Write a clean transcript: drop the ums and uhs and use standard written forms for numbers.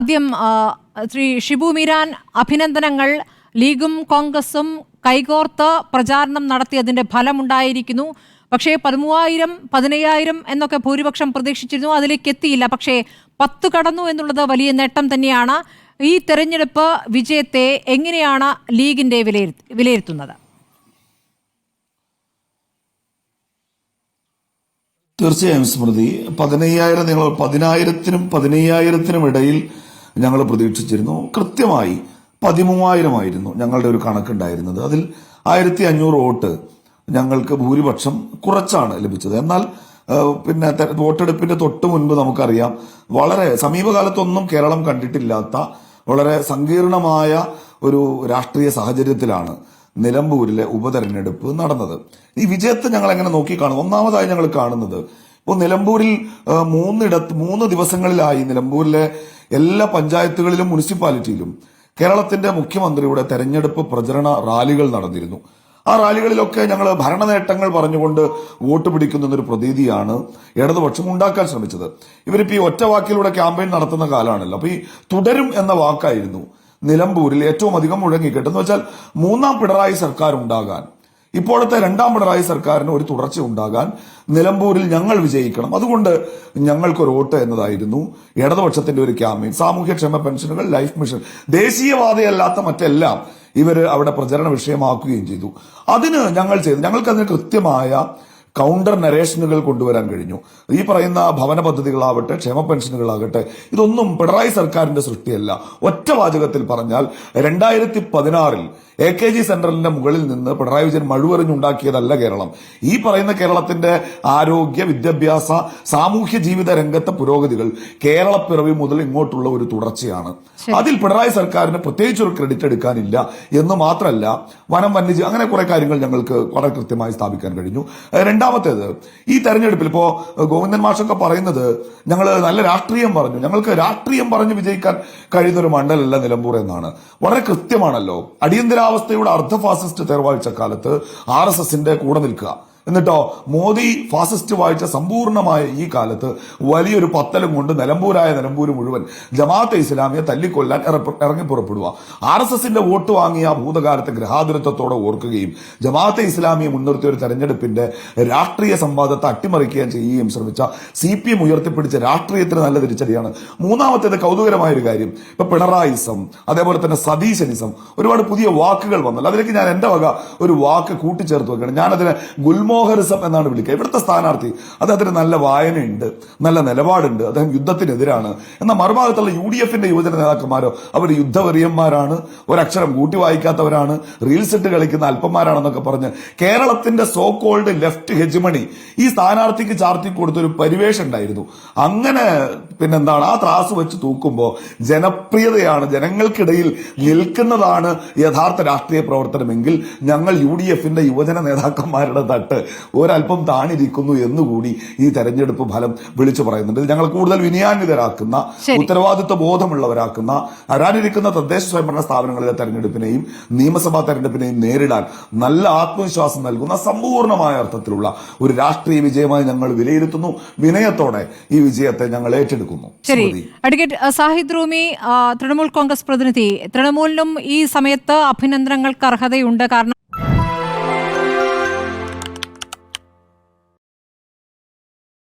ആദ്യം ശ്രീ ഷിബു മീരാൻ, അഭിനന്ദനങ്ങൾ. ലീഗും കോൺഗ്രസും കൈകോർത്ത് പ്രചാരണം നടത്തിയതിന്റെ ഫലമുണ്ടായിരിക്കുന്നു. പക്ഷേ 13,000, 15,000 എന്നൊക്കെ ഭൂരിപക്ഷം പ്രതീക്ഷിച്ചിരുന്നു, അതിലേക്ക് എത്തിയില്ല. പക്ഷേ 10 കടന്നു എന്നുള്ളത് വലിയ നേട്ടം തന്നെയാണ്. ഈ തെരഞ്ഞെടുപ്പ് വിജയത്തെ എങ്ങനെയാണ് ലീഗിന്റെ വിലയിരുത്തുന്നത്? തീർച്ചയായും സ്മൃതി, 15,000 നിങ്ങൾ 10,000-നും 15,000-നും ഇടയിൽ ഞങ്ങൾ പ്രതീക്ഷിച്ചിരുന്നു. കൃത്യമായി 13,000 ആയിരുന്നു ഞങ്ങളുടെ ഒരു കണക്കുണ്ടായിരുന്നത്. അതിൽ 1,500 വോട്ട് ഞങ്ങൾക്ക് ഭൂരിപക്ഷം കുറച്ചാണ് ലഭിച്ചത്. എന്നാൽ പിന്നെ വോട്ടെടുപ്പിന്റെ തൊട്ട് മുൻപ് നമുക്കറിയാം, വളരെ സമീപകാലത്തൊന്നും കേരളം കണ്ടിട്ടില്ലാത്ത വളരെ സങ്കീർണമായ ഒരു രാഷ്ട്രീയ സാഹചര്യത്തിലാണ് നിലമ്പൂരിലെ ഉപതെരഞ്ഞെടുപ്പ് നടന്നത്. ഈ വിജയത്തെ ഞങ്ങൾ എങ്ങനെ നോക്കിക്കാണും? ഒന്നാമതായി ഞങ്ങൾ കാണുന്നത്, ഇപ്പോൾ നിലമ്പൂരിൽ 3 ദിവസങ്ങളിലായി നിലമ്പൂരിലെ എല്ലാ പഞ്ചായത്തുകളിലും മുനിസിപ്പാലിറ്റിയിലും കേരളത്തിന്റെ മുഖ്യമന്ത്രിയുടെ തെരഞ്ഞെടുപ്പ് പ്രചരണ റാലികൾ നടന്നിരുന്നു. ആ റാലികളിലൊക്കെ ഞങ്ങൾ ഭരണ നേട്ടങ്ങൾ പറഞ്ഞുകൊണ്ട് വോട്ട് പിടിക്കുന്നൊരു പ്രതീതിയാണ് ഇടതുപക്ഷം ഉണ്ടാക്കാൻ ശ്രമിച്ചത്. ഇവരിപ്പോ ഈ ഒറ്റ വാക്കിലൂടെ ക്യാമ്പയിൻ നടത്തുന്ന കാലമാണല്ലോ. അപ്പൊ ഈ തുടരും എന്ന വാക്കായിരുന്നു നിലമ്പൂരിൽ ഏറ്റവും അധികം മുഴങ്ങിക്കെട്ടെന്ന് വെച്ചാൽ 3ാം പിണറായി സർക്കാർ ഉണ്ടാകാൻ, ഇപ്പോഴത്തെ 2ാം പിണറായി സർക്കാരിന് ഒരു തുടർച്ച ഉണ്ടാകാൻ നിലമ്പൂരിൽ ഞങ്ങൾ വിജയിക്കണം, അതുകൊണ്ട് ഞങ്ങൾക്കൊരു വോട്ട് എന്നതായിരുന്നു ഇടതുപക്ഷത്തിന്റെ ഒരു ക്യാമ്പയിൻ. സാമൂഹ്യക്ഷേമ പെൻഷനുകൾ, ലൈഫ് മിഷൻ, ദേശീയവാദിയല്ലാത്ത മറ്റെല്ലാം ഇവര് അവിടെ പ്രചരണ വിഷയമാക്കുകയും ചെയ്തു. ഞങ്ങൾക്കതിന് കൃത്യമായ കൗണ്ടർ നരേഷനുകൾ കൊണ്ടുവരാൻ കഴിഞ്ഞു. ഈ പറയുന്ന ഭവന പദ്ധതികളാവട്ടെ, ക്ഷേമ പെൻഷനുകളാകട്ടെ, ഇതൊന്നും പിണറായി സർക്കാരിന്റെ സൃഷ്ടിയല്ല. ഒറ്റ വാചകത്തിൽ പറഞ്ഞാൽ 2016-ൽ AKG സെന്ററിന്റെ മുകളിൽ നിന്ന് പിണറായി വിജയൻ മഴുവെറിഞ്ഞുണ്ടാക്കിയതല്ല കേരളം. ഈ പറയുന്ന കേരളത്തിന്റെ ആരോഗ്യ, വിദ്യാഭ്യാസ, സാമൂഹ്യ ജീവിത രംഗത്തെ പുരോഗതികൾ കേരളപ്പിറവി മുതൽ ഇങ്ങോട്ടുള്ള ഒരു തുടർച്ചയാണ്. അതിൽ പിണറായി സർക്കാരിന് പ്രത്യേകിച്ചൊരു ക്രെഡിറ്റ് എടുക്കാനില്ല എന്ന് മാത്രമല്ല, വനം, വന്യജീവി, അങ്ങനെ കുറെ കാര്യങ്ങൾ ഞങ്ങൾക്ക് വളരെ കൃത്യമായി സ്ഥാപിക്കാൻ കഴിഞ്ഞു. രണ്ടാമത്തേത്, ഈ തെരഞ്ഞെടുപ്പിൽ ഇപ്പോ ഗോവിന്ദൻ മാഷൊക്കെ പറയുന്നത് ഞങ്ങൾ നല്ല രാഷ്ട്രീയം പറഞ്ഞു. ഞങ്ങൾക്ക് രാഷ്ട്രീയം പറഞ്ഞ് വിജയിക്കാൻ കഴിയുന്ന ഒരു മണ്ഡലമല്ല നിലമ്പൂർ എന്നാണ്. വളരെ കൃത്യമാണല്ലോ. അടിയന്തരാവസ്ഥയുടെ അർദ്ധ ഫാസിസ്റ്റ് തേർവാഴ്ച കാലത്ത് RSSന്റെ കൂടെ നിൽക്കുക, എന്നിട്ടോ മോദി ഫാസിസ്റ്റ് വായിച്ച സമ്പൂർണമായ ഈ കാലത്ത് വലിയൊരു പത്തലും കൊണ്ട് നിലമ്പൂര് മുഴുവൻ ജമാഅത്തെ ഇസ്ലാമിയെ തല്ലിക്കൊല്ലാൻ ഇറങ്ങി പുറപ്പെടുക. RSSന്റെ വോട്ട് വാങ്ങിയ ഭൂതകാലത്തെ ഗ്രഹാതുരത്വത്തോടെ ഓർക്കുകയും ജമാഅത്തെ ഇസ്ലാമിയെ മുൻനിർത്തിയ ഒരു തെരഞ്ഞെടുപ്പിന്റെ രാഷ്ട്രീയ സംവാദത്തെ അട്ടിമറിക്കുകയും ചെയ്യുകയും ശ്രമിച്ച CPM ഉയർത്തിപ്പിടിച്ച രാഷ്ട്രീയത്തിന് നല്ല തിരിച്ചടിയാണ്. മൂന്നാമത്തേത് കൗതുകരമായ ഒരു കാര്യം, ഇപ്പൊ പിണറായിസം, അതേപോലെ തന്നെ സതീശനിസം, ഒരുപാട് പുതിയ വാക്കുകൾ വന്നല്ലോ. അതിലേക്ക് ഞാൻ എന്റെ വക ഒരു വാക്ക് കൂട്ടിച്ചേർത്ത് വെക്കണം. ഞാനതിനെ ഗുൽമോഹറിസം എന്നാണ് വിളിക്കുക. ഇവിടുത്തെ സ്ഥാനാർത്ഥി അദ്ദേഹത്തിന് നല്ല വായനയുണ്ട്, നല്ല നിലപാടുണ്ട്, അദ്ദേഹം യുദ്ധത്തിനെതിരാണ്. എന്നാൽ മറുഭാഗത്തുള്ള UDFന്റെ യുവജന നേതാക്കന്മാരോ അവർ യുദ്ധവെറിയന്മാരാണ്, ഒരക്ഷരം കൂട്ടി വായിക്കാത്തവരാണ്, റീൽസ് ഇട്ട് കളിക്കുന്ന അല്പന്മാരാണെന്നൊക്കെ പറഞ്ഞ് കേരളത്തിന്റെ സോ കോൾഡ് ലെഫ്റ്റ് ഹെജിമണി ഈ സ്ഥാനാർത്ഥിക്ക് ചാർത്തി കൊടുത്തൊരു പരിവേഷം ഉണ്ടായിരുന്നു. അങ്ങനെ പിന്നെന്താണ്, ആ ത്രാസ് വെച്ച് തൂക്കുമ്പോൾ ജനപ്രിയതയാണ്, ജനങ്ങൾക്കിടയിൽ നിൽക്കുന്നതാണ് യഥാർത്ഥ രാഷ്ട്രീയ പ്രവർത്തനമെങ്കിൽ ഞങ്ങൾ UDFന്റെ യുവജന നേതാക്കന്മാരുടെ തട്ട് ഒരല്പം താണിരിക്കുന്നു എന്നുകൂടി ഈ തെരഞ്ഞെടുപ്പ് ഫലം വിളിച്ചു പറയുന്നുണ്ട്. ഞങ്ങൾ കൂടുതൽ വിനയാന്വിതരാക്കുന്ന, ഉത്തരവാദിത്വ ബോധമുള്ളവരാക്കുന്ന, വരാനിരിക്കുന്ന തദ്ദേശ സ്വയംഭരണ സ്ഥാപനങ്ങളിലെ തെരഞ്ഞെടുപ്പിനെയും നിയമസഭാ തെരഞ്ഞെടുപ്പിനെയും നേരിടാൻ നല്ല ആത്മവിശ്വാസം നൽകുന്ന സമ്പൂർണമായ അർത്ഥത്തിലുള്ള ഒരു രാഷ്ട്രീയ വിജയമായി ഞങ്ങൾ വിലയിരുത്തുന്നു. വിനയത്തോടെ ഈ വിജയത്തെ ഞങ്ങൾ ഏറ്റെടുക്കുന്നു. ശരി, അഡ്വക്കേറ്റ് സാഹിദ് റൂമി, തൃണമൂൽ കോൺഗ്രസ് പ്രതിനിധി, തൃണമൂലിനും ഈ സമയത്ത് അഭിനന്ദനങ്ങൾക്ക് അർഹതയുണ്ട്. കാരണം